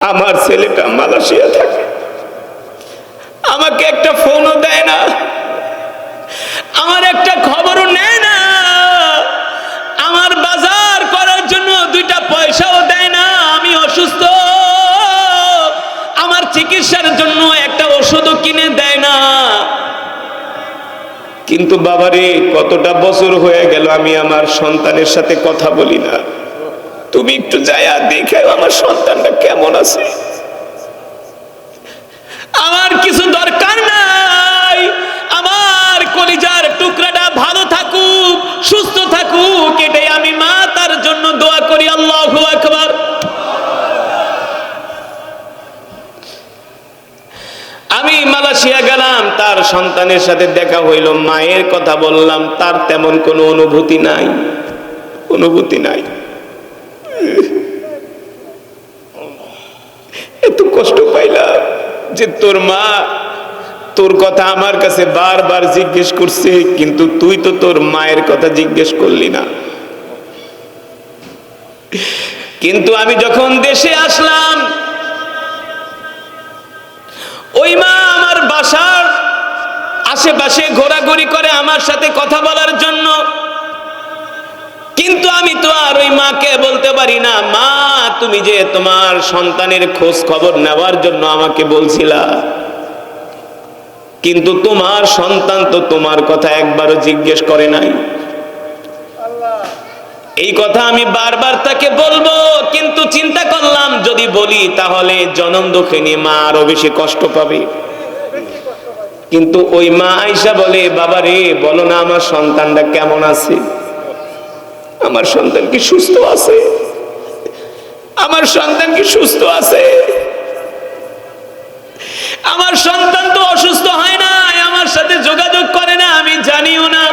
আমার ছেলেটা মালয়েশিয়া থাকে, আমাকে একটা ফোনও দেয় না, আমার একটা খবরও নেয় না, আমার বাজার করার জন্য দুইটা পয়সাও দেয় না। আমি অসুস্থ, আমার চিকিৎসার জন্য একটা ওষুধও কিনে দেয় না। কিন্তু বাবারে, কতটা বছর হয়ে গেল আমি আমার সন্তানের সাথে কথা বলি না। তুমি একটু যায়া দেখে আমার সন্তানটা কেমন আছে। আমার কিছু দরকার নাই, আমার কলিজার টুকরাটা ভালো থাকুক, সুস্থ থাকুক, এটাই আমি মা তার জন্য দোয়া করি। আল্লাহু আকবার। আমি মালয়েশিয়া গেলাম, তার সন্তানের সাথে দেখা হইল, মায়ের কথা বললাম, তার তেমন কোনো অনুভূতি নাই, অনুভূতি নাই। এত কষ্ট পাইলাম যে তোর মা তোর কথা আমার কাছে বারবার জিজ্ঞেস করছে, কিন্তু তুই তো তোর মায়ের কথা জিজ্ঞেস করলি না। কিন্তু আমি যখন দেশে আসলাম, ওই মা আমার বাসার আশেপাশে ঘোরাঘুরি করে আমার সাথে কথা বলার জন্য। কিন্তু আমি তো আর ওই মাকে বলতে পারি না, মা তুমি যে তোমার সন্তানের খোঁজ খবর নেওয়ার জন্য আমাকে বলছিলা, কিন্তু তোমার সন্তান তো তোমার কথা একবারও জিজ্ঞেস করে নাই। এই কথা আমি বারবার তাকে বলবো, কিন্তু চিন্তা করলাম যদি বলি তাহলে জনম দুঃখিনী মা আরো বেশি কষ্ট পাবে। কিন্তু ওই মা আয়েশা বলে, বাবা রে, বলো না আমার সন্তানটা কেমন আছে, আমার সন্তান কি সুস্থ আছে, আমার সন্তান কি সুস্থ আছে। আমার সন্তান তো অসুস্থ হয় না, আমার সাথে যোগাযোগ করে না, আমি জানিও না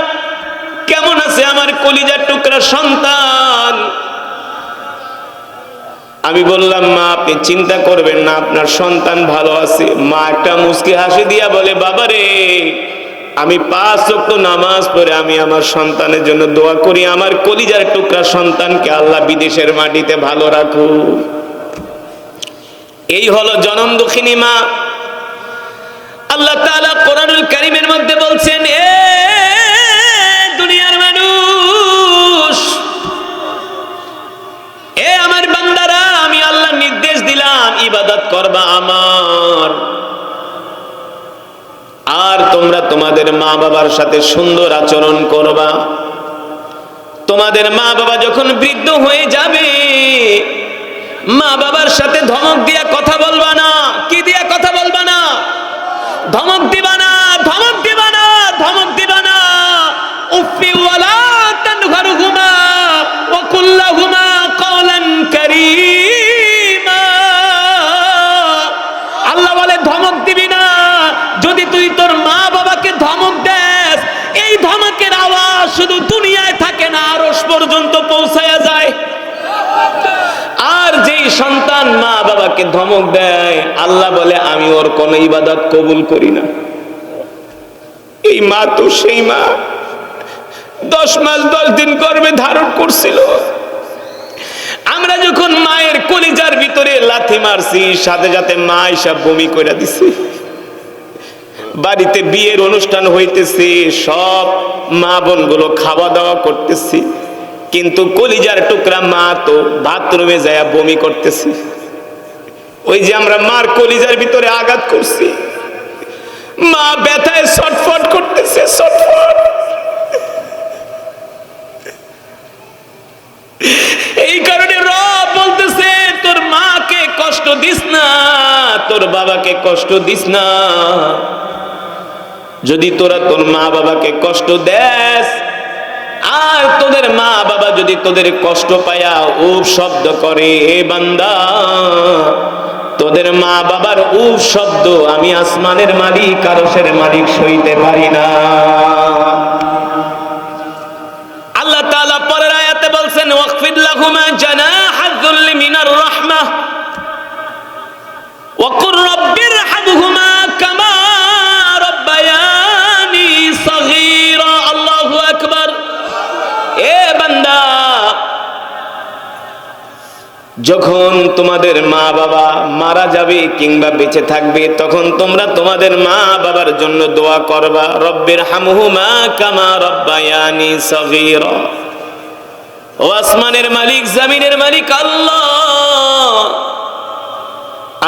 কেমন আছে আমার কলিজার টুকরা সন্তান। আমি বললাম, মা আপনি চিন্তা করবেন না, আপনার সন্তান ভালো আছে। মা একটা মুচকি হাসি দিয়া বলে, বাবা রে, আমি 5 ওয়াক্ত নামাজ পড়ে আমি আমার সন্তানের জন্য দোয়া করি, আমার কলিজার টুকরা সন্তানকে আল্লাহ বিদেশের মাটিতে ভালো রাখুক। এই হলো জনম দুঃখিনী মা। আল্লাহ তাআলা কোরআনুল কারীমের মধ্যে বলছেন, এ দুনিয়ার মানুষ, এ আমার বান্দারা, আমি আল্লাহ নির্দেশ দিলাম ইবাদত করবা আমার, আর তোমরা তোমাদের মা বাবার সাথে সুন্দর আচরণ করবা। তোমাদের মা বাবা যখন বৃদ্ধ হয়ে যাবে, মা বাবার সাথে ধমক দিয়া কথা বলবা না। কি দিয়া কথা বলবা না? ধমক দিবা না, ধমক দিবা না, ধমক দিবা না। উফি ওয়ালা তানহারহুমা ওয়া কুল লাহুমা কওলান কারীমা। আল্লাহ বলে ধমক দিবি না। যদি তুই তোর মা বাবাকে ধমক দেস, এই ধমকের আওয়াজ শুধু দুনিয়ায় থাকে না, আরশ পর্যন্ত পৌঁছায়া যায়। আর যেই সন্তান মা বাবাকে ধমক দেয়, আল্লাহ বলে আমি ওর কোন ইবাদত কবুল করি না। এই মা তো সেই মা 10 মাস 10 দিন গর্ভে ধারণ করছিল। আমরা যখন মায়ের কলিজার ভিতরে লাথি মারছি, সাথে সাথে মা এসে বমি করে দিছে। বাড়িতে বিয়ের অনুষ্ঠান হইতেছে, সব মা বোনগুলো খাওয়া দাওয়া করতেছি, কিন্তু কলিজার টুকরা মা তো বাথরুমে যায় বমি করতেছে। ওই যে আমরা মার কলিজার ভিতরে আঘাত করছি, মা ব্যথায় ছটফট করতেছে, ছটফট। এই কারণে রব বলতেছে, তোর মাকে কষ্ট দিস না, তোর বাবাকে কষ্ট দিস না। যদি তোরা তোর মা বাবাকে কষ্ট দেস, আর তোদের মা বাবা যদি তোদের কষ্ট পায়া উফ শব্দ করে, হে বান্দা, তোদের মা বাবার উফ শব্দ আমি আসমানের মালিক, আরশের মালিক সইতে পারি না। আল্লাহ তাআলা পরের আয়াতে বলছেন, ওয়াকফিদ লাহুমা জানাহা যুল্লি মিনার রাহমাহ ওয়া কুর রাব্বিরহামহুমা কামা রাব্বায়ানি সগীরা। আল্লাহু আকবার। এ বান্দা, যখন তোমাদের মা বাবা মারা যাবে কিংবা বেঁচে থাকবে, তখন তোমরা তোমাদের মা বাবার জন্য দোয়া করবা, রব্বির হামহুমা কামা রব্বায়ানি সগীরা। ও আসমানের মালিক, জমিনের মালিক আল্লাহ,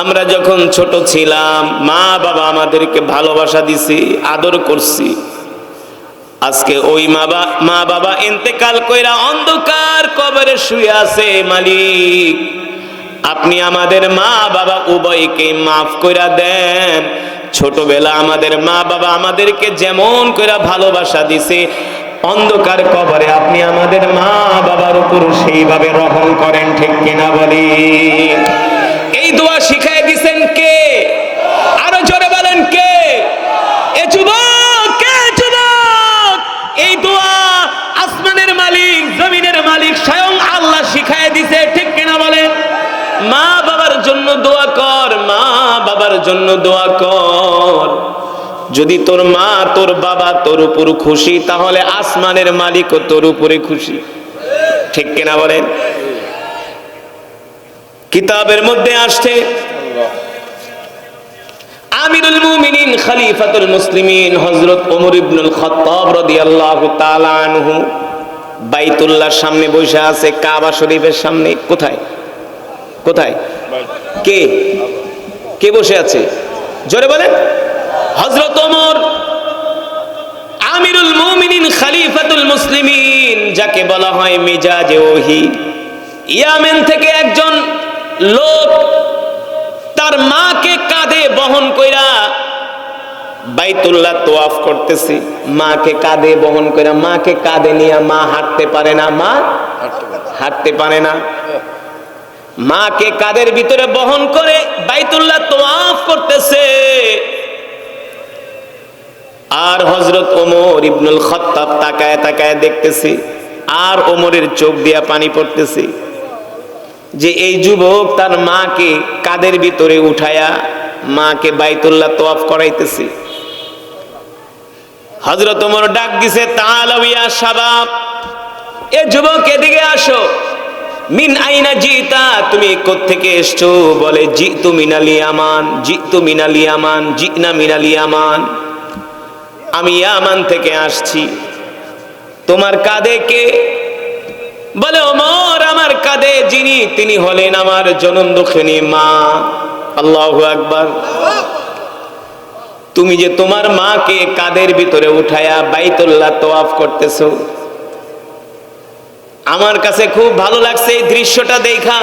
আমরা যখন ছোট ছিলাম মা বাবা আমাদেরকে ভালোবাসা দিছি, আদর করছি। আজকে ওই মা বাবা ইন্তেকাল কইরা অন্ধকার কবরে শুয়ে আছে। মালিক, আপনি আমাদের মা বাবা উভয়কে মাফ কইরা দেন। ছোটবেলা আমাদের মা বাবা আমাদেরকে যেমন কইরা ভালোবাসা দিছে, অন্ধকার কবরে আপনি আমাদের মা বাবার উপর সেইভাবে রহম করেন, ঠিক কিনা বলি? এই দোয়া শিখাই দিছেন কে? আরো জোরে বলেন কে? এ যুবক, কে যুবক? এই দোয়া আসমানের মালিক, জমিনের মালিক স্বয়ং আল্লাহ শিখাই দিছে, ঠিক কিনা বলেন? মা বাবার জন্য দোয়া কর, মা বাবার জন্য দোয়া কর। যদি তোর মা তোর বাবা তোর উপর খুশি, তাহলে আসমানের মালিকও তোর উপরে খুশি, ঠিক কিনা বলেন? কিতাবের মধ্যে আসছে আমিরুল মুমিনিন খলিফাতুল মুসলিমিন হযরত ওমর ইবনুল খাত্তাব রাদিয়াল্লাহু তাআলা আনহু বাইতুল্লাহর সামনে বসে আছে, কাবা শরীফের সামনে। কোথায় কোথায়? কে কে বসে আছে? জোরে বলেন। হযরত ওমর আমিরুল মুমিনিন খলিফাতুল মুসলিমিন, যাকে বলা হয় মিজাজে ওহী, ইয়ামেন থেকে একজন লোক তার মাকে কাঁধে বহন কইরা বাইতুল্লাহ তোয়াফ করতেছে। মাকে কাঁধে বহন কইরা, মাকে কাঁধে নিয়ে, মা হাঁটতে পারে না, মা হাঁটতে পারে না, মাকে কাঁধের ভিতরে বহন করে বাইতুল্লাহ তোয়াফ করতেছে। আর হযরত ওমর ইবনুল খাত্তাব তাকায় তাকায় দেখতেছে, আর ওমরের চোখ দিয়া পানি পড়তেছে যে এই যুবক তার মাকে কাঁধের ভিতরে উঠায়া মাকে বাইতুল্লাহ তোয়াফ করাইতেছে। হযরত ওমর ডাক দিছে, তাআলাউ ইয়া শাবাব, এ যুবক এদিকে আসো। মিন আইনা জিতা, তুমি কোত্থেকে এসছো? বলে জিতু মিনাল ইয়ামান, জিতু মিনাল ইয়ামান, জিনা মিনাল ইয়ামান, আমি ইয়ামান থেকে আসছি। তোমার কাঁধে কে? বলে ওমর, আমার কাঁধে যিনি, তিনি হলেন আমার জননদুখিনী মা। আল্লাহু আকবার। তুমি যে তোমার মাকে কাঁধের ভিতরে উঠায়া বাইতুল্লাহ তোয়াফ করতেছো, আমার কাছে খুব ভালো লাগছে এই দৃশ্যটা দেখা।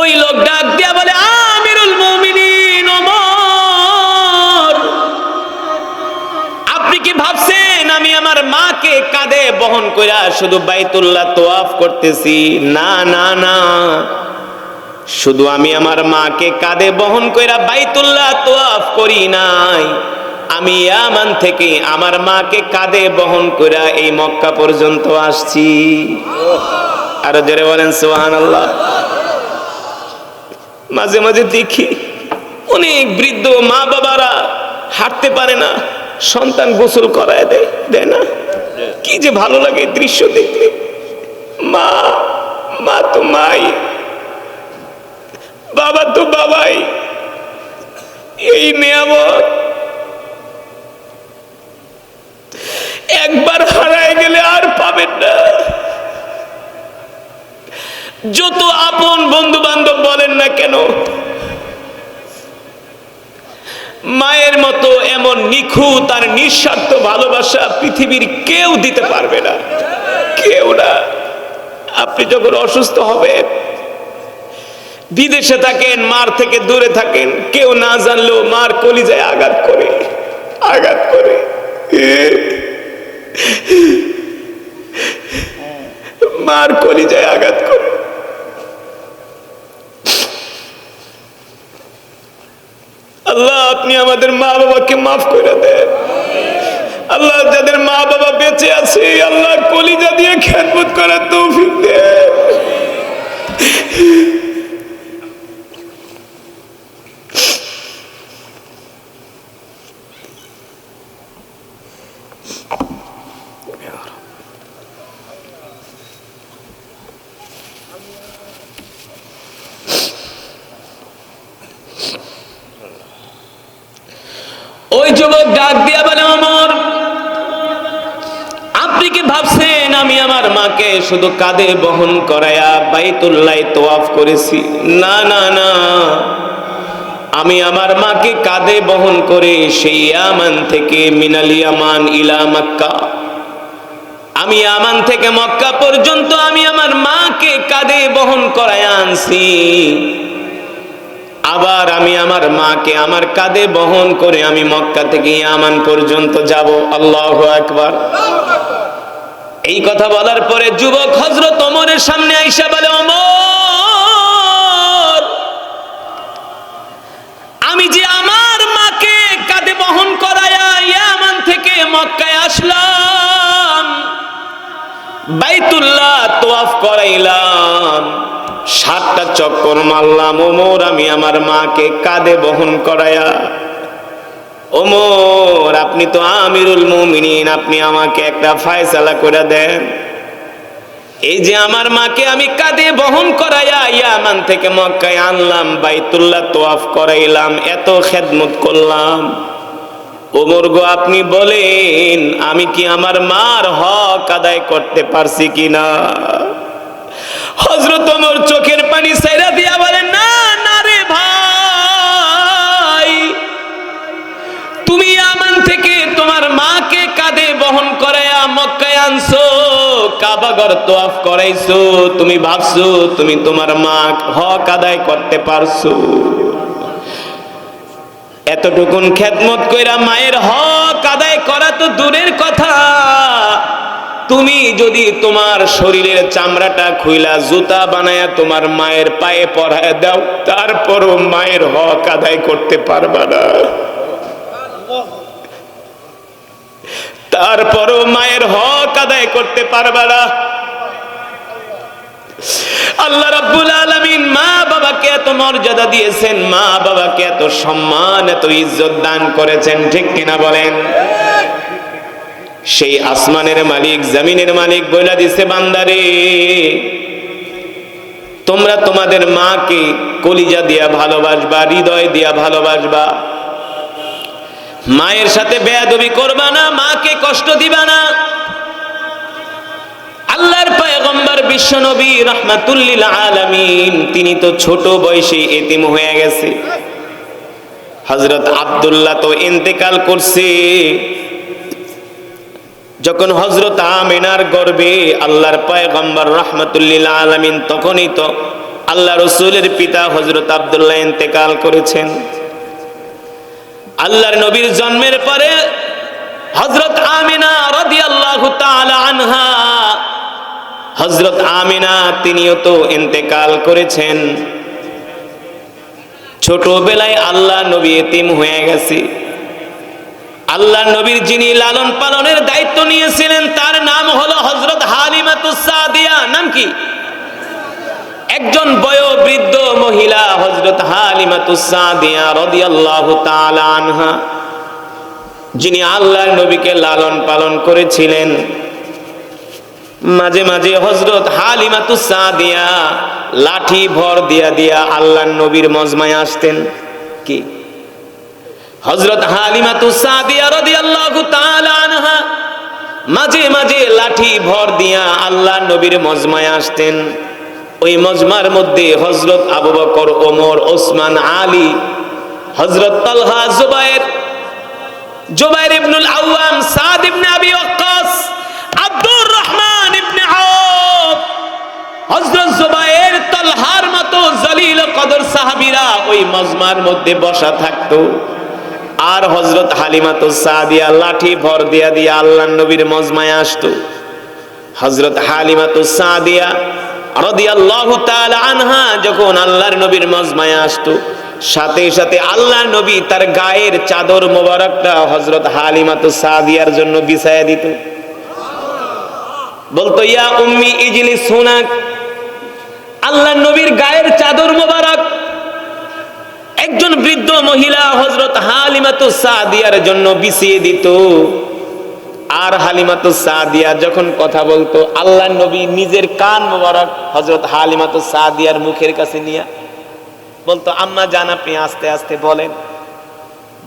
ওই লোক ডাক দিয়া বলে, আমিরুল মুমিনিন ওমর, আপনি কি ভাবছেন আমি আমার মাকে কাঁধে বহন কইরা শুধু বাইতুল্লাহ তোয়াফ করতেছি? না না না, শুধু আমি আমার মাকে কাঁধে বহন কইরা বাইতুল্লাহ তোয়াফ করি নাই, আমি ইয়ামান থেকে আমার মাকে কাঁধে বহন কইরা এই মক্কা পর্যন্ত আসছি। আরো জোরে বলেন সুবহানাল্লাহ। মাঝে মাঝে দেখি অনেক বৃদ্ধ মা বাবারা হাঁটতে পারে না, সন্তান গোসল করায় দেয় না, কি যে ভালো লাগে দৃশ্য দেখলে। মা মা তো মাই, বাবা তো বাবাই, এই নিয়ামত একবার হারায় গেলে আর পাবেন না। যত আপন বন্ধু বান্ধব বলেন না কেন, মায়ের মতো এমন নিখুঁত আর নিঃস্বার্থ ভালোবাসা পৃথিবীর কেউ দিতে পারবে না, কেউ না। আপনি যখন অসুস্থ হবেন, বিদেশে থাকেন, মার থেকে দূরে থাকেন, কেউ না জানলেও মার কলিজায় আঘাত করে, আঘাত করে। মার কলিজায় আঘাত করে। আল্লাহ, আপনি আমাদের মা বাবাকে মাফ করে দেন। আল্লাহ, যাদের মা বাবা বেঁচে আছে, আল্লাহ কলিজা দিয়ে খেদমত করার তৌফিক দেন। ওই যুবক ডাক দিয়া বলে, ওমর, আপনি কি ভাবছেন আমি আমার মাকে শুধু কাঁধে বহন করায়া বাইতুল্লাহ তওয়াফ করেছি? না না না, আমি আমার মাকে কাঁধে বহন করে সেই ইয়ামান থেকে মিনাল ইয়ামান ইলা মক্কা, আমি ইয়ামান থেকে মক্কা পর্যন্ত আমি আমার মাকে কাঁধে বহন করায় আনছি। আবার আমি আমার মাকে আমার কাঁধে বহন করে আমি মক্কা থেকে ইয়ামান পর্যন্ত যাব। আল্লাহু আকবার। এই কথা বলার পরে যুবক হযরত ওমরের সামনে আইসা বলে, ওমর, আমি যে আমার মাকে কাঁধে বহন করায়া ইয়ামান থেকে মক্কায় আসলাম, বাইতুল্লাহ তওয়াফ করাইলাম, 7টা চক্কর মারলাম, ওমর, আমি আমার মাকে কাঁধে বহন করায়া। ওমর, আপনি তো আমিরুল মুমিনিন, আপনি আমাকে একটা ফয়সালা করে দেন। এই যে আমার মাকে আমি কাঁধে বহন করায়া ইয়ামান থেকে মক্কায় আনলাম, বাইতুল্লাহ তওয়াফ করাইলাম, এত খেদমত করলাম, ওমর গো, আপনি বলেন আমি কি আমার মার হক আদায় করতে পারছি কিনা? হযরত ওমর চোখের পানি ছাইরা দিয়া বলেন, না না রে ভাই, তুমি ইয়ামান থেকে তোমার মাকে কাঁধে বহন করায়া মক্কায় আনছো, কাবাঘর তওয়াফ করাইছো, তুমি ভাবছো তুমি তোমার মা হক আদায় করতে পারছো? এতটুকুন খেদমত কইরা মায়ের হক আদায় করা তো দূরের কথা, তুমি যদি তোমার শরীরের চামড়াটা খুইলা জুতা বানায়া তোমার মায়ের পায়ে পরায় দাও, তারপরও মায়ের হক আদায় করতে পারবা না, তারপরও মায়ের হক আদায় করতে পারবা না। আল্লাহ রাব্বুল আলামিন মা বাবাকে এত মর্যাদা দিয়েছেন, মা বাবাকে এত সম্মান, এত ইজ্জত দান করেছেন, ঠিক কিনা বলেন? সেই আসমানের মালিক, জমিনের মালিক বইলা দিছে, বান্দারে, তোমরা তোমাদের মাকে কলিজা দিয়া ভালোবাসবা, হৃদয় দিয়া ভালোবাসবা, মায়ের সাথে বেয়াদবি করবা না, মাকে কষ্ট দিবা না। আল্লাহর পয়গম্বর বিশ্বনবী রাহমাতুল লিল আলামিন, তিনি তো ছোট বয়সে এতিম হয়ে গেছে। হযরত আব্দুল্লাহ তো ইন্তেকাল করছে। যখন হযরত আমিনার গর্ভে আল্লাহর পয়গম্বর রাহমাতুল লিল আলামিন, তখনই তো আল্লাহ রাসূলের পিতা হযরত আব্দুল্লাহ ইন্তেকাল করেছেন। আল্লাহর নবীর জন্মের পরে হযরত আমিনা রাদিয়াল্লাহু তাআলা আনহা, হযরত আমিনা তিনিও তো ইন্তেকাল করেছেন। ছোটবেলায় আল্লাহ নবী এতিম হয়ে গেছে। আল্লাহ নবীর যিনি লালন পালনের দায়িত্ব নিয়েছিলেন তার নাম হলো হযরত হালিমাতুস সাদিয়া। নাম কি? একজন বয়োবৃদ্ধ মহিলা হযরত হালিমাতুস সাদিয়া রাদিয়াল্লাহু তাআলা আনহা, যিনি আল্লাহর নবীকে লালন পালন করেছিলেন। মাঝে মাঝে হযরত হালিমাতুস সাদিয়া লাঠি ভর দিয়া দিয়া আল্লাহর নবীর মজমায় আসতেন। কি? হযরত হালিমাতুস সাদিয়া রাদিয়াল্লাহু তাআলা আনহা মাঝে মাঝে লাঠি ভর দিয়া আল্লাহর নবীর মজমায় আসতেন। ওই মজমার মধ্যে হযরত আবু বকর, ওমর, ওসমান, আলী, হযরত তালহা, জুবাইর ইবনুল আওয়াম, সাদ ইবনে আবি ওয়াক্কাস, আব্দুর রহমান ইবনে আওফ, হযরত জুবাইর, তালহার মতো জলিল কদর সাহাবীরা ওই মজমার মধ্যে বসা থাকতো। আর হযরত হালিমাতুস সাদিয়া লাঠি ভর দিয়া দিয়া আল্লাহর নবীর মজমায় আসতো। হযরত হালিমাতুস সাদিয়া রাদিয়াল্লাহু তাআলা আনহা যখন আল্লাহর নবীর মজমায় আসতো, সাথে সাথে আল্লাহর নবী তার গায়ের চাদর মোবারকটা হযরত হালিমাতুস সাদিয়ার জন্য বিছায়া দিত। বলতো, ইয়া উম্মি ইজলিস হুনাক। আল্লাহর নবীর গায়ের চাদর মোবারক একজন বৃদ্ধ মহিলা হযরত হালিমাতুস সাদিয়ার জন্য বিছিয়ে দিত। আর হালিমাতুস সাদিয়া যখন কথা বলতো, আল্লাহর নবী নিজের কান মোবারক হযরত হালিমাতুস সাদিয়ার মুখের কাছে নিয়ে বলতো, আম্মা জান, আপনি আস্তে আস্তে বলেন।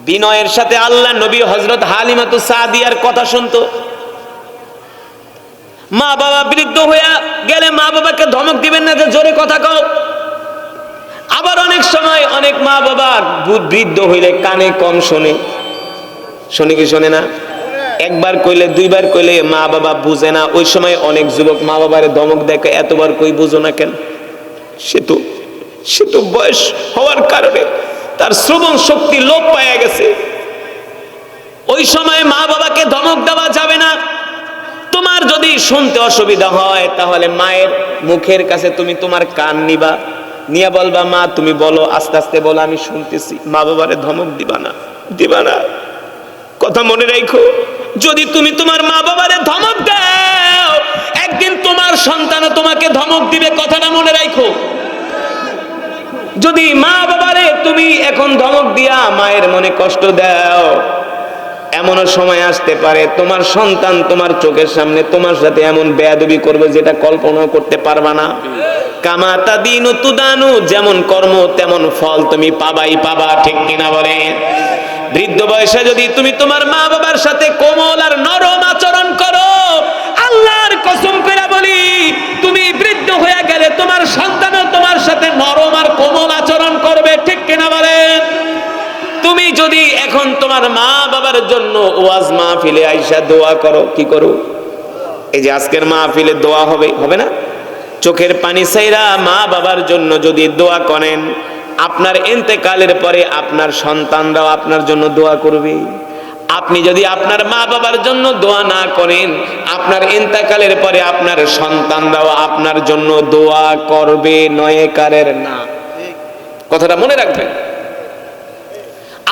বিনয়ের সাথে আল্লাহ নবী হযরত হালিমাতুস সাদিয়ার কথা শুনতো। মা বাবা বৃদ্ধ হয়ে গেলে মা বাবাকে ধমক দিবেন না যে জোরে কথা কও। আবার অনেক সময় অনেক মা বাবা বৃদ্ধ হইলে কানে কম শোনে, শোনে কি শোনে না? একবার কইলে দুইবার কইলে মা বাবা বুঝে না। ওই সময় অনেক যুবক মা বাবারে ধমক দেখে, এতবার কই বুঝো না কেন? সে তো বয়স হওয়ার কারণে তার শ্রবণ শক্তি লোপ পাইয়া গেছে। ওই সময় মা বাবাকে ধমক দেওয়া যাবে না। তোমার যদি শুনতে অসুবিধা হয় তাহলে মায়ের মুখের কাছে তুমি তোমার কান নিবা, নিয়ে বলবা মা তুমি বলো, আস্তে আস্তে বলো আমি শুনতেছি। মা বাবারে ধমক দিবা না। কথা মনে রাখো, যদি তুমি তোমার মা বাবারে ধমক দাও একদিন তোমার সন্তানও তোমাকে ধমক দিবে। কথাটা মনে রাখো। যদি মা বাবারে তুমি এখন ধমক দিয়া মায়ের মনে কষ্ট দাও, এমনও সময় আসতে পারে তোমার সন্তান তোমার চোখের সামনে তোমার সাথে এমন বেয়াদবি করবে যেটা কল্পনাও করতে পারবা না। কামা তাদিনু তুদানু, যেমন কর্ম তেমন ফল তুমি পাবা। ঠিক কিনা বলে? বৃদ্ধ বয়সে যদি তুমি তোমার মা বাবার সাথে কোমল আর নরম আচরণ করো, আল্লাহর কসম করে বলি তুমি বৃদ্ধ হয়ে গেলে তোমার সন্তানও তোমার সাথে নরম আর কোমল আচরণ করবে। ঠিক কিনা বলেন? তুমি যদি এখন তোমার মা বাবার জন্য ওয়াজ মাহফিলে আইসা দোয়া করো, কি করো? এই যে আজকের মাহফিলে দোয়া হবে না? চোখের পানি ছাইরা মা বাবার জন্য যদি দোয়া করেন, আপনার ইন্তেকালের পরে আপনার সন্তানরাও আপনার জন্য দোয়া করবে। আপনি যদি আপনার মা বাবার জন্য দোয়া না করেন, আপনার ইন্তেকালের পরে আপনার সন্তানরাও আপনার জন্য দোয়া করবে, নয়কারের না। কথাটা মনে রাখবেন।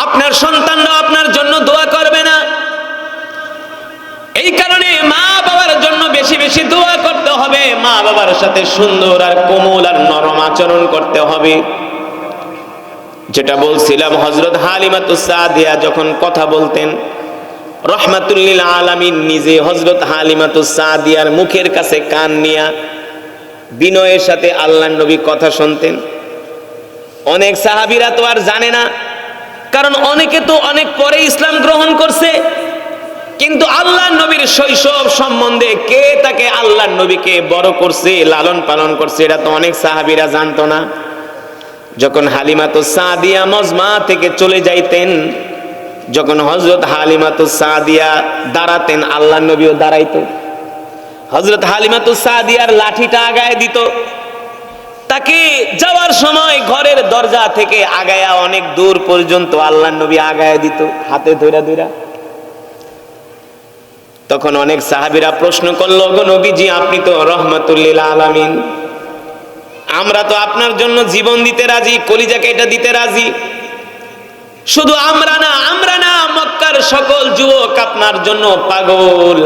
আপনার সন্তানরাও আপনার জন্য দোয়া করবে না। এই কারণে মা বাবার জন্য বেশি বেশি দোয়া করতে হবে। মা বাবার সাথে সুন্দর আর কোমল আর নরম আচরণ করতে হবে। যেটা বলছিলাম, হযরত হালিমাতুস সাদিয়া যখন কথা বলতেন, রাহমাতুল লিল আলামিন নিজে হযরত হালিমাতুস সাদিয়ার মুখের কাছে কান নিয়া বিনয়ের সাথে আল্লাহর নবী কথা শুনতেন। অনেক সাহাবীরা তো আর জানে না, কারণ অনেকে তো অনেক পরে ইসলাম গ্রহণ করছে। কিন্তু আল্লাহর নবীর শৈশব সম্বন্ধে, কে তাকে আল্লাহর নবীকে বড় করছে, লালন পালন করছে, এটা তো অনেক সাহাবীরা জানতো না। যখন হালিমাতুস সাদিয়া মজমা থেকে চলে যাইতেন, যখন হযরত হালিমাতুস সাদিয়া দাঁড়াতেন, আল্লাহর নবীও দাঁড়াইতো। হযরত হালিমাতুস সাদিয়ার লাঠিটা আগায় দিত। তাকে যাওয়ার সময় ঘরের দরজা থেকে আগায়া অনেক দূর পর্যন্ত আল্লাহর নবী আগায় দিত, হাতে ধইরা। তখন অনেক সাহাবীরা প্রশ্ন করলো, গো নবীজি আপনি তো রাহমাতুল লিল আলামিন, আমরা তো আপনার জন্য জীবন দিতে রাজি, কলিজাকে এটা দিতে রাজি। শুধু আমরা না, মক্কার সকল যুবক আপনার জন্য পাগল।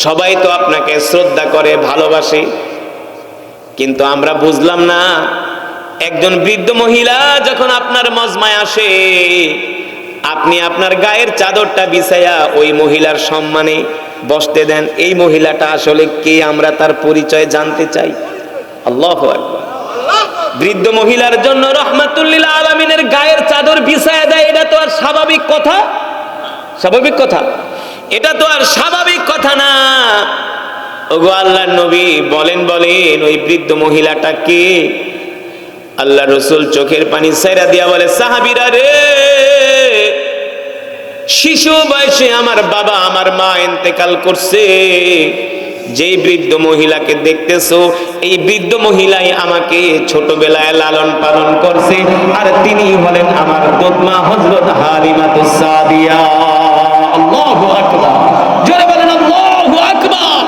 সবাই তো আপনাকে শ্রদ্ধা করে, ভালোবাসে। কিন্তু আমরা বুঝলাম না, একজন বৃদ্ধ মহিলা যখন আপনার মজমায় আসে, আপনি আপনার গায়ের চাদরটা বিছাইয়া ওই মহিলার সম্মানে বসতে দেন। এই মহিলাটা আসলে কে, আমরা তার পরিচয় জানতে চাই। আল্লাহু আকবার। বৃদ্ধ মহিলার জন্য রাহমাতুল লিল আলামিনের গায়ের চাদর বিছায়া দেয়, এটা তো আর স্বাভাবিক কথা? এটা তো আর স্বাভাবিক কথা না। ওগো আল্লাহর নবী বলেন ওই বৃদ্ধ মহিলাটা কে? আল্লাহ রাসূল চোখের পানি ছাইরা দিয়া বলে, সাহাবীরা রে, শিশু বয়সে আমার বাবা আমার মা ইন্তেকাল করছে। যেই বৃদ্ধ মহিলাকে দেখতেছো, এই বৃদ্ধ মহিলাই আমাকে ছোটবেলায় লালন পালন করছে, আর তিনি হলেন আমার দোতমা হযরত হালিমাতুস সাদিয়া। আল্লাহু আকবার। জোরে বলেন আল্লাহু আকবার।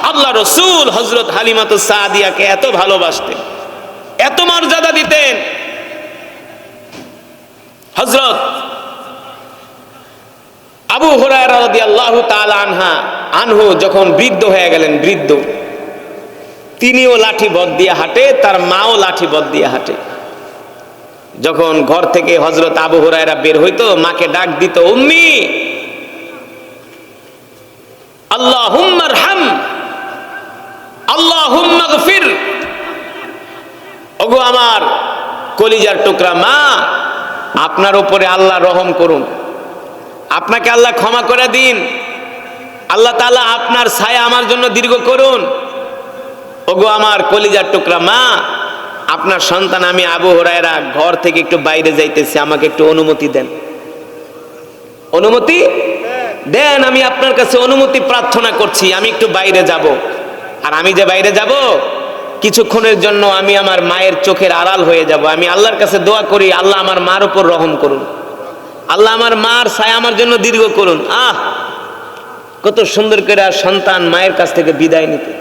আল্লাহ রাসূল হযরত হালিমাতুস সাদিয়াকে এত ভালোবাসতেন, এত মর্যাদা দিতেন। হযরত আবু হুরায়রা রাদিয়াল্লাহু তাআলা আনহু যখন বৃদ্ধ হয়ে গেলেন, তিনিও লাঠি বদ দিয়ে হাঁটে, তার মাও লাঠি বদ দিয়ে হাঁটে। যখন ঘর থেকে হযরত আবু হুরায়রা বের হইতো, মাকে ডাক দিত, উম্মি আল্লাহুম্মা আরহাম, আল্লাহুম্মা গফির। ওগো আমার কলিজার টুকরা মা, আপনার উপরে আল্লাহ রহম করুন, আপনাকে আল্লাহ ক্ষমা করে দিন, আল্লাহ তাআলা আপনার ছায়া আমার জন্য দীর্ঘ করুন। ওগো আমার কলিজার টুকরা মা, আপনার সন্তান আমি আবু হুরায়রা ঘর থেকে একটু বাইরে যাইতেছি, আমাকে একটু অনুমতি দেন। অনুমতি দেন, আমি আপনার কাছে অনুমতি প্রার্থনা করছি, আমি একটু বাইরে যাব। আর আমি যে বাইরে যাব, কিছুক্ষণের জন্য আমি আমার মায়ের চোখের আড়াল হয়ে যাব। আমি আল্লাহর কাছে দোয়া করি, আল্লাহ আমার মার উপর রহম করুন, আল্লাহ আমার মার ছায়া আমার জন্য দীর্ঘ করুন। কত সুন্দর করে সন্তান মায়ের কাছ থেকে বিদায় নিতে,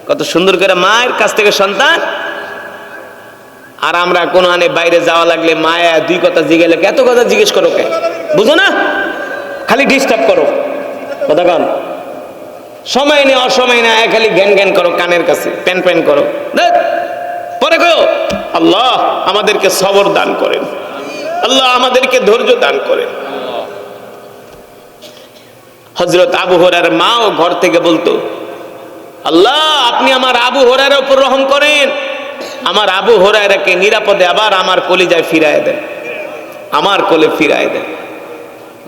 কত সুন্দর করে মায়ের কাছ থেকে সন্তান। আর আমরা কোনো আনে বাইরে যাওয়া লাগলে মায়া দুই কথা জিগেলে, এত কথা জিজ্ঞেস করো কে, বুঝো না, খালি ডিস্টার্ব করো, কথা কন, সময় নেই অসময় না, খালি জ্ঞান জ্ঞান করো, কানের কাছে প্যান প্যান করো। পরে কো আল্লাহ আমাদেরকে সবর দান করেন, আল্লাহ আমাদেরকে ধৈর্য দান করেন। হযরত আবু হুরায়রার মাও ঘর থেকে বলতো, আল্লাহ আপনি আমার আবু হুরায়রার উপর রহম করেন, আমার আবু হুরায়রাকে নিরাপদে আবার আমার কলিজায় ফিরায় দেন, আমার কোলে ফিরায় দেন।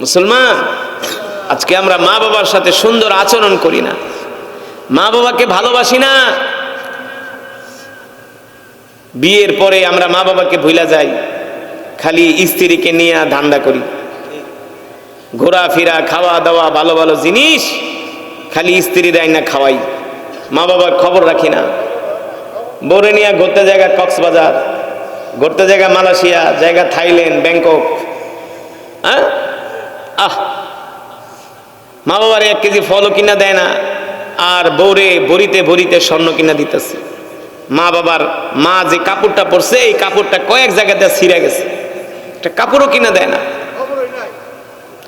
মুসলমান, আজকে আমরা মা বাবার সাথে সুন্দর আচরণ করি না, মা বাবাকে ভালোবাসি না। বিয়ের পরে আমরা মা বাবাকে ভুলা যাই, খালি স্ত্রীকে নিয়ে ধান্দা করি, ঘোরাফেরা খাওয়া দাওয়া ভালো ভালো জিনিস খালি স্ত্রী দেয় না খাওয়াই, মা বাবার খবর রাখি না। বউরে নিয়ে ঘুরতে জায়গা কক্সবাজার, ঘুরতে জায়গা মালয়েশিয়া, জায়গা থাইল্যান্ড, ব্যাংকক। মা বাবার 1 কেজি ফলও কিনা দেয় না, আর বউরে ভরিতে ভরিতে স্বর্ণ কিনা দিতেছে। মা বাবার মা যে কাপড়টা পরছে, এই কাপড়টা কয়েক জায়গাতে ছিঁড়ে গেছে, একটা কাপড়ও কিনা দেয় না,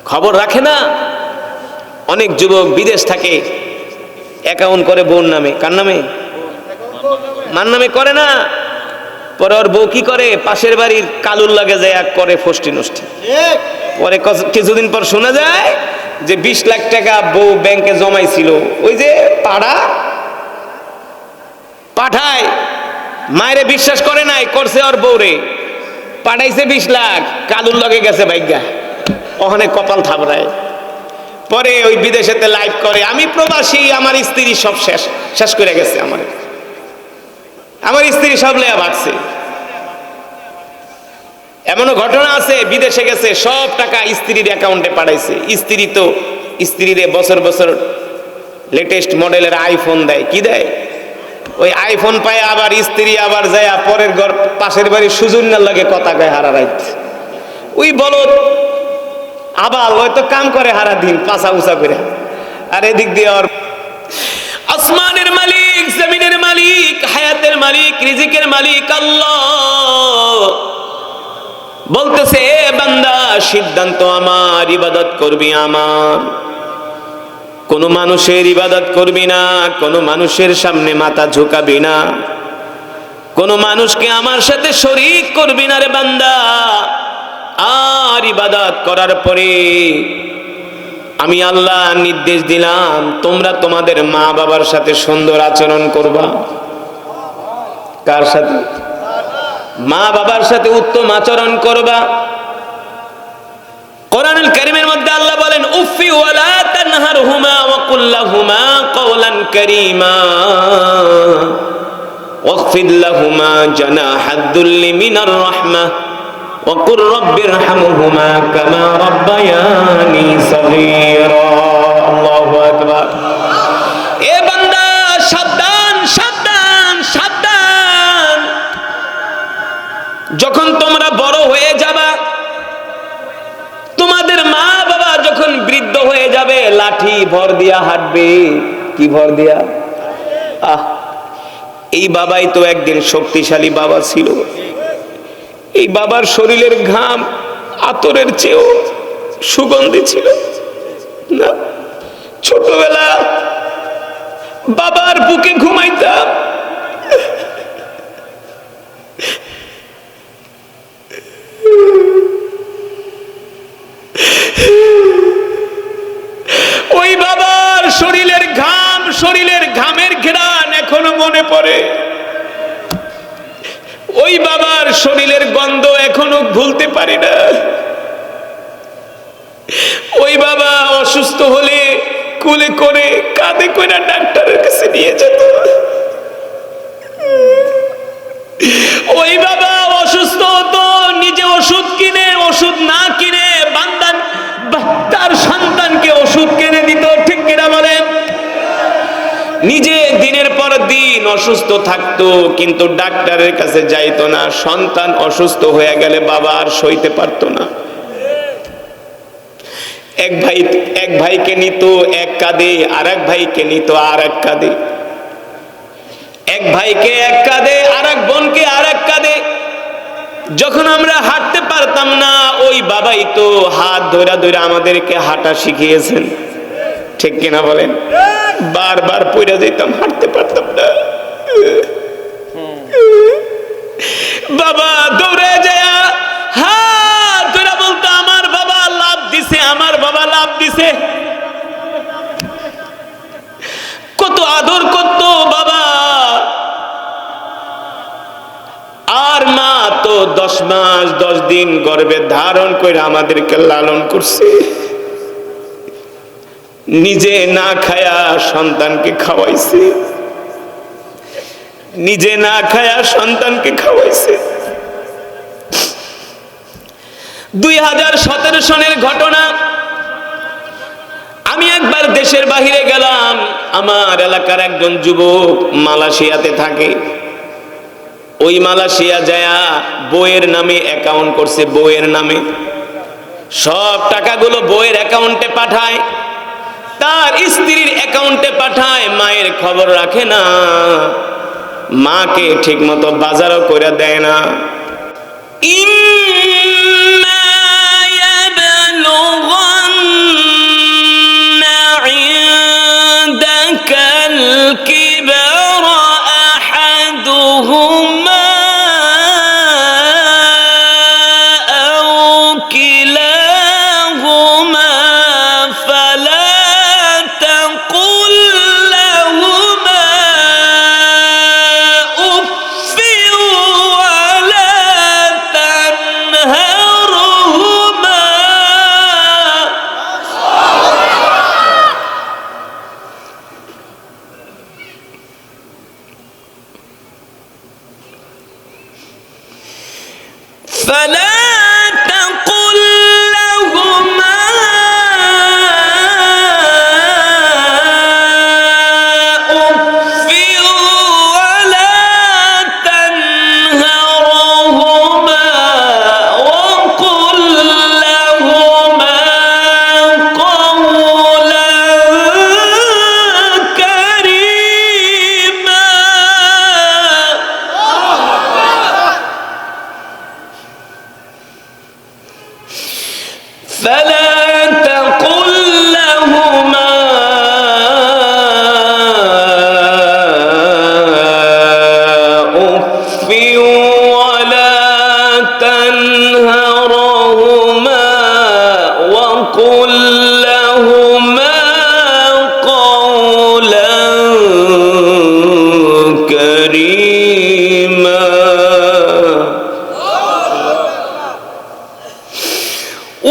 খবর রাখে না। অনেক যুবক বিদেশ থাকে, অ্যাকাউন্ট করে বউর নামে, কার নামে, মার নামে করে না। পরে ওর বউ কি করে, পাশের বাড়ির কালুর লাগে যায় করে ফষ্টি নষ্টি। পরে কিছুদিন পর শোনা যায় যে 20 লাখ টাকা বউ ব্যাংকে জমাইছিল, ওই যে পাঠায়, মায়েরে বিশ্বাস করে নাই, করছে ওর বউরে, পাঠাইছে 20 লাখ, কালুর লগে গেছে ভাগ্যা, ওখানে কপাল থাবড়ায়। পরে ওই বিদেশেতে লাইভ করে, আমি প্রবাসী, আমার স্ত্রী সব শেষ করে গেছে, আমার স্ত্রী সব লেয়া ভাগছে। এমনও ঘটনা আছে, বিদেশে গেছে, সব টাকা স্ত্রীর অ্যাকাউন্টে পাঠাইছে। স্ত্রী তো স্ত্রীরে বছর বছর লেটেস্ট মডেলের আইফোন দেয়, কি দেয়, ওই আইফোন পায়, আবার স্ত্রী আবার যায় পরের ঘর পাশের বাড়ি সুজন্যার লাগে কথা কয় হারা রাইত। ওই বলদ আবার হয়তো কাম করে হারা দিন পাছা উঁচা করে, আর এদিক দিয়ে আর আসমানের মালিক, জমিনের মালিক, হায়াতের মালিক, রিজিকের মালিক আল্লাহ বলতেছে, এ বান্দা সিদ্ধান্ত আমার, ইবাদত করবি আমার, কোন মানুষের ইবাদত করবি না, কোন মানুষের সামনে মাথা ঝুঁকাবি না, কোন মানুষকে আমার সাথে শরীক করবি না রে বান্দা। আর ইবাদত করার পরে আমি আল্লাহ নির্দেশ দিলাম, তোমরা তোমাদের মা বাবার সাথে সুন্দর আচরণ করবা। কার সাথে? মা বাবার সাথে উত্তম আচরণ করবা। কোরআনুল কারীমের মধ্যে আল্লাহ বলেন, উফি ওয়ালা তানহারহুমা ওয়া কুল লাহুমা কওলান কারীমা ওয়াখফিদ লাহুমা জানাহাদ দুল্লি মিনার রাহমাহ ওয়া কুর রাব্বিরহামহুমা কামা রাব্বায়ানি সগীরা। আল্লাহু আকবার। এ বান্দা সাবধান, সাবধান, সাবধান, যখন তোমরা বড় হয়ে যাবা, তোমাদের মা বাবা যখন বৃদ্ধ হয়ে যাবে, লাঠি ভর দিয়া হাঁটবে। কি ভর দিয়া? এই বাবাই তো একদিন শক্তিশালী বাবা ছিল। এই বাবার শরীরের ঘাম আতরের চেয়েও সুগন্ধি ছিল না? ছোটবেলা বাবার বুকে ঘুমাইতাম, ওই বাবার শরীরের ঘাম, শরীরের ঘামের ঘ্রাণ এখনো মনে পড়ে। ওই বাবার শরীরের গন্ধ এখনো ভুলতে পারি না। ওই বাবা অসুস্থ হলে কোলে করে কাঁধে করে ডাক্তারের কাছে নিয়ে যেত। ওই বাবা অসুস্থ হতো, নিজে ওষুধ কিনে, ওষুধ না কিনে বান্দান তার সন্তানকে ওষুধ কিনে দিত। ঠিক কিনা বলেন? নিজে দিনের পর দিন অসুস্থ থাকতো, কিন্তু ডাক্তারের কাছে যাইতো না। সন্তান অসুস্থ হয়ে গেলে বাবা আর সইতে পারতো না। এক ভাইকে নিত এক কাঁধে, আর এক ভাইকে নিত আর এক কাঁধে। এক ভাইকে এক কাঁধে, আর এক বোনকে আর এক কাঁধে। যখন আমরা হাঁটতে পারতাম না, ওই বাবাই তো হাত ধরে ধরে আমাদেরকে হাঁটা শিখিয়েছেন। ঠিক কিনা বলেন? বারবার পড়ে যেতাম, হাঁটতে পারতাম না। বাবা দৌড়ে যায় হাত ধরে বলতো, আমার বাবা লাভ দিছে, আমার বাবা লাভ দিছে। কত আদর করতো বাবা। আর মা তো 10 মাস 10 দিন গর্ভে ধারণ করে আমাদেরকে লালন করছে। নিজে না খায়া সন্তানকে খাওয়াইছে, নিজে না খায়া সন্তানকে খাওয়াইছে। 2017 সনের ঘটনা। আমি একবার দেশের বাহিরে গেলাম। আমার এলাকার একজন যুবক মালয়েশিয়াতে থাকে। ওই মালয়েশিয়া যায়া বইয়ের নামে অ্যাকাউন্ট করছে। বইয়ের নামে সব টাকাগুলো বইয়ের অ্যাকাউন্টে পাঠায়, তার স্ত্রীর অ্যাকাউন্টে পাঠায়। মায়ের খবর রাখে না, মাকে ঠিক মতো বাজারও করে দেয় না।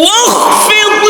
واخفض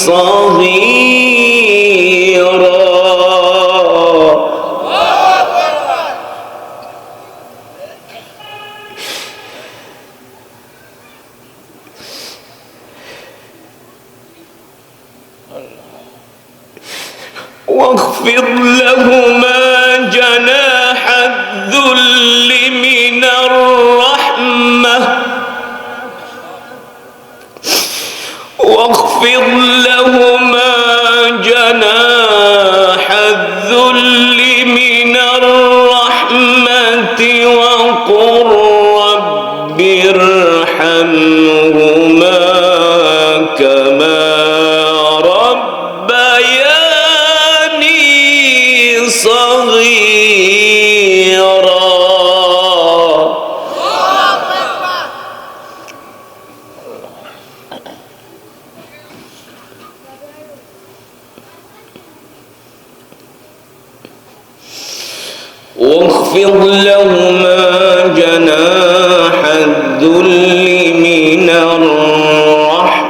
صغيرا. واخفض لهما جناح الذل من الرحمة واخفض لهما جناح الذل من الرحمة وقل رب ارحمهما كما ربياني صغيرا. واخفض لهما جناح الذل من الرحمة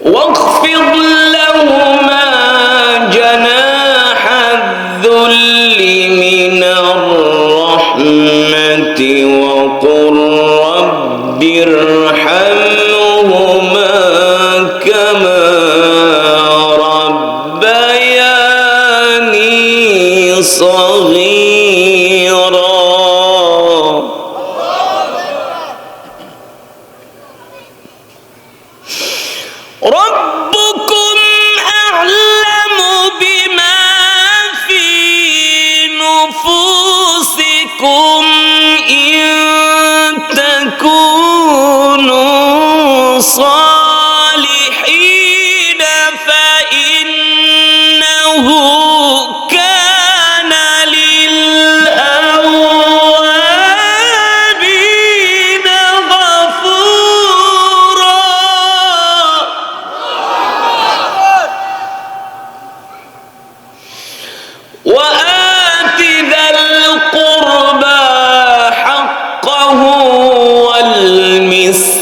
واخفض لهما جناح الذل من الرحمة وقل رب ارحمهما كما ربياني صغيرا. ربكم أعلم بما في نفوسكم إن تكونوا صالحين فإنه كان للأوابين غفورا. وآت ذا القربى حقه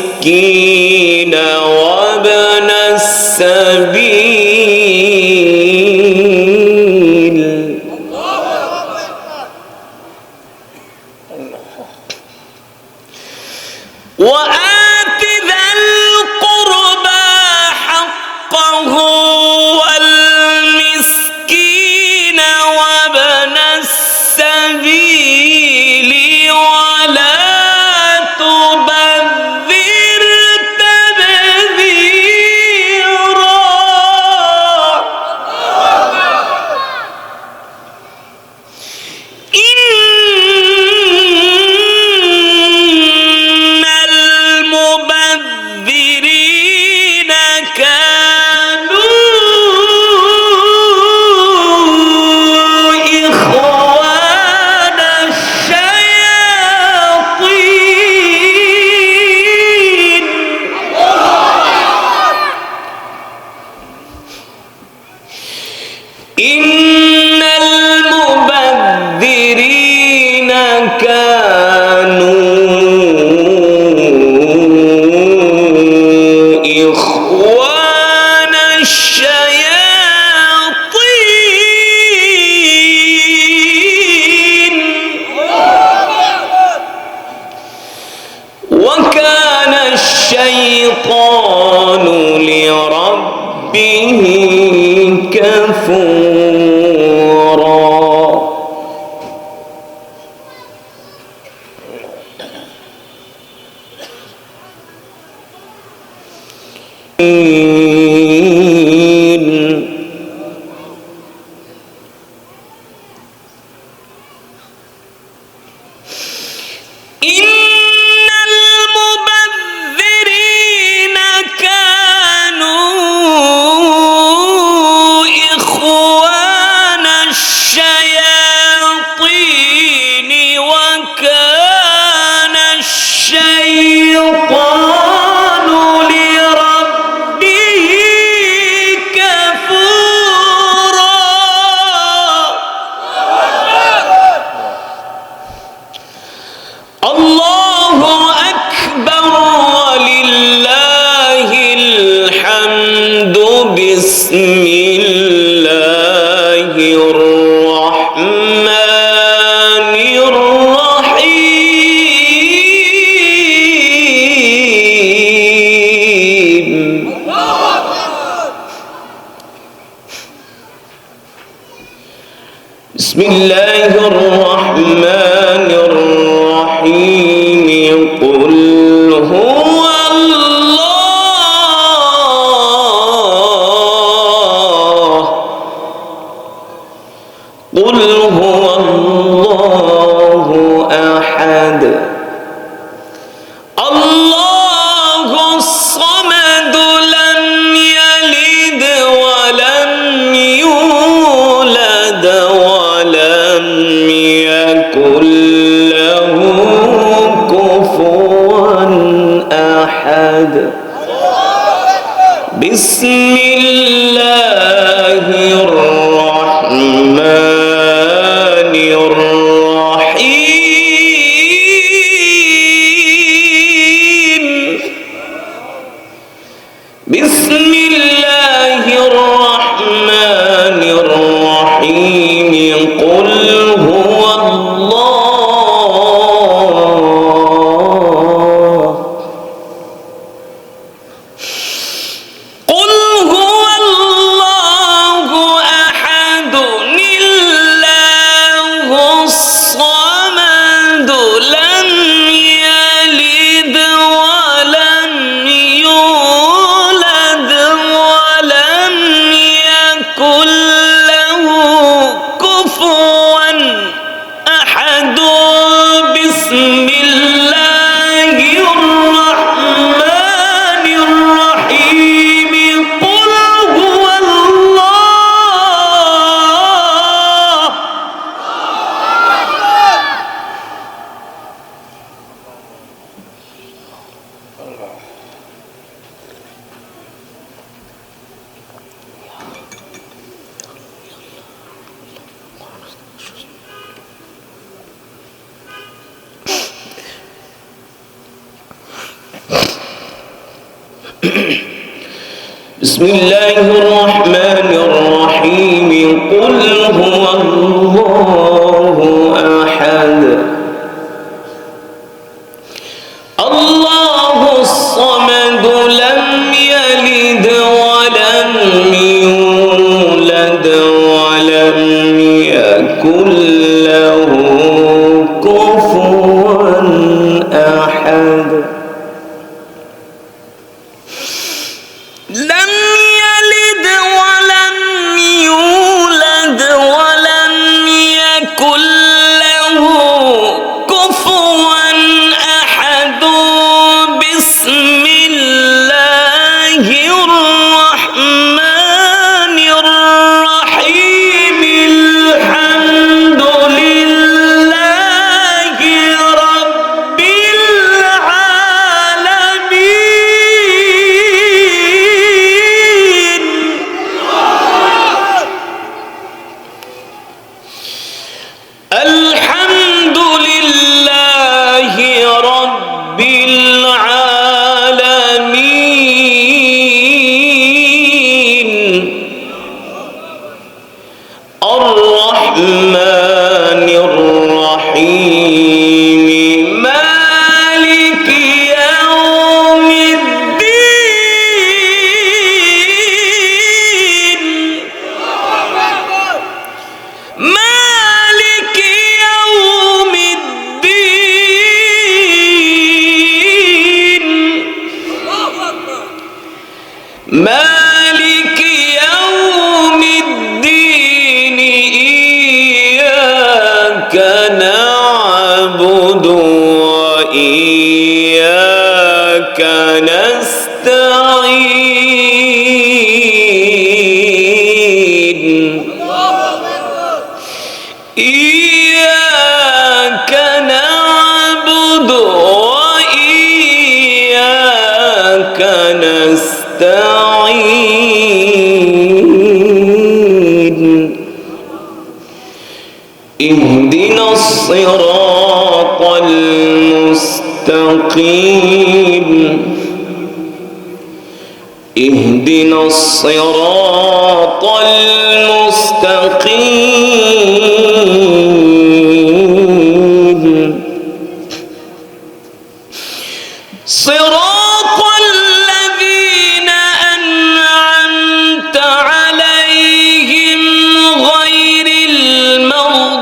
والمسكين وابن السبيل. وآت ذا القربى حقه والمسكين وابن السبيل ولا تبذر تبذيرا. إن المبذرين كانوا إخوان الشياطين. إن المبذرين كانوا إخوان الشياطين وكان الشيطان لربه كفورا. إن المبذرين كانوا إخوان الشياطين وكان الشيطان لربه بسم الله الرحمن الرحيم قل هو الله قل هو الله أحد الله الصمد لم يلد ولم يولد ولم يكن له كفوا أحد بسم الله الرحمن الرحيم بسم الله الرحمن الرحيم قل هو الله قل هو الله أحد الله الصمد لم يلد ولم يولد ولم يكن له كفوا أحد بسم الله الرحمن الرحيم قل هو الله بسم الله الرحمن الرحيم قل هو الله أحد الله الصمد لم يلد ولم يولد ولم يكن له كفوا أحد لم يلد ولم يولد ولم يكن له كفوا أحد بسم الله الرحمن الرحيم الحمد لله رب العالمين الحمد لله رب العالمين الرحمن الرحيم مالك يوم الدين مالك يوم الدين مالك يوم الدين إياك نعبد وإياك نستعين إياك نعبد وإياك نستعين اهدنا الصراط المستقيم اهدنا الصراط المستقيم صراط الذين أنعمت عليهم غير المغضوب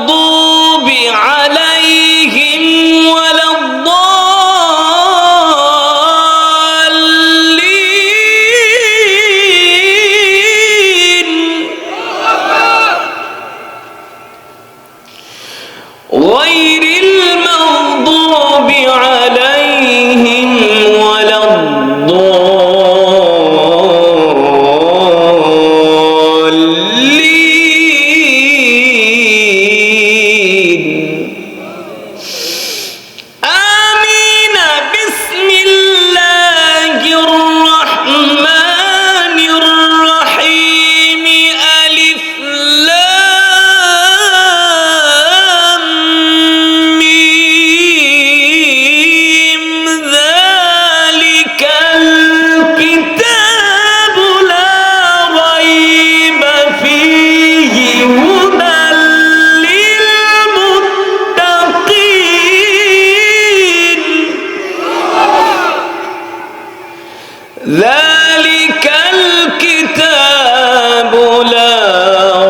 ذلك الكتاب لا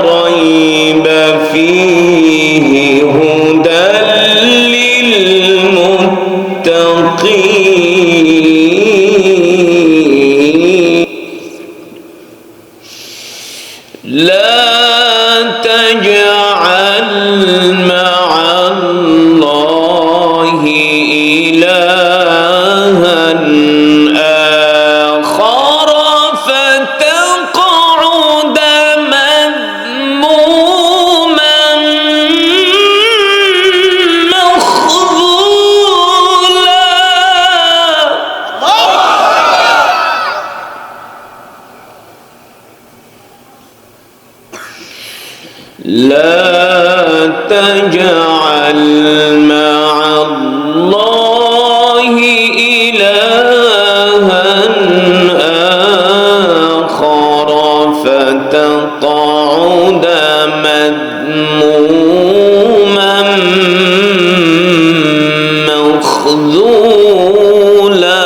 ريب فيه هدى للمتقين لا تجعل مع الله إلها آخر فتقعد مذموما مخذولا لا تجعل مع الله إلها آخر فتقعد مذموما مخذولا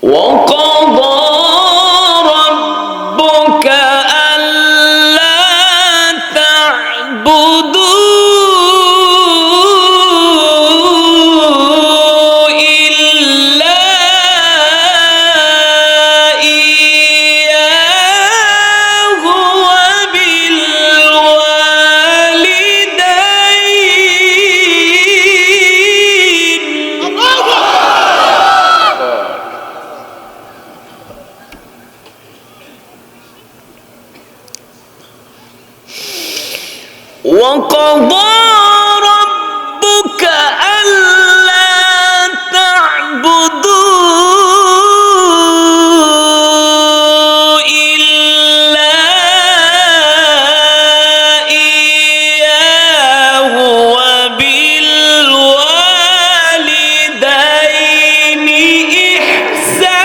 وقضى ربك ألا تعبدوا إلا إياه وبالوالدين وقضى ربك ألا تعبدوا إلا إياه وبالوالدين إحسانا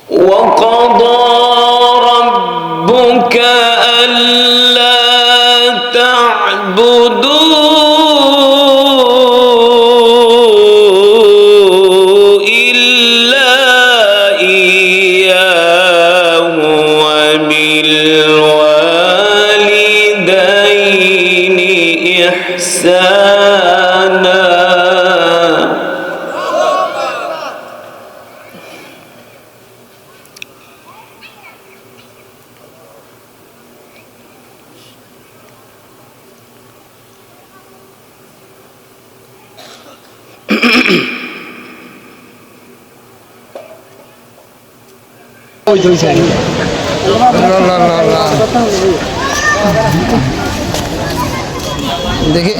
وقضى ربك ألا تعبدوا إلا إياه وبالوالدين إحسانا দেখি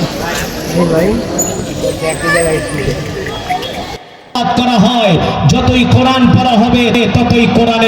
করা হয়, যতই কোরআন পড়া হবে ততই কোরআনের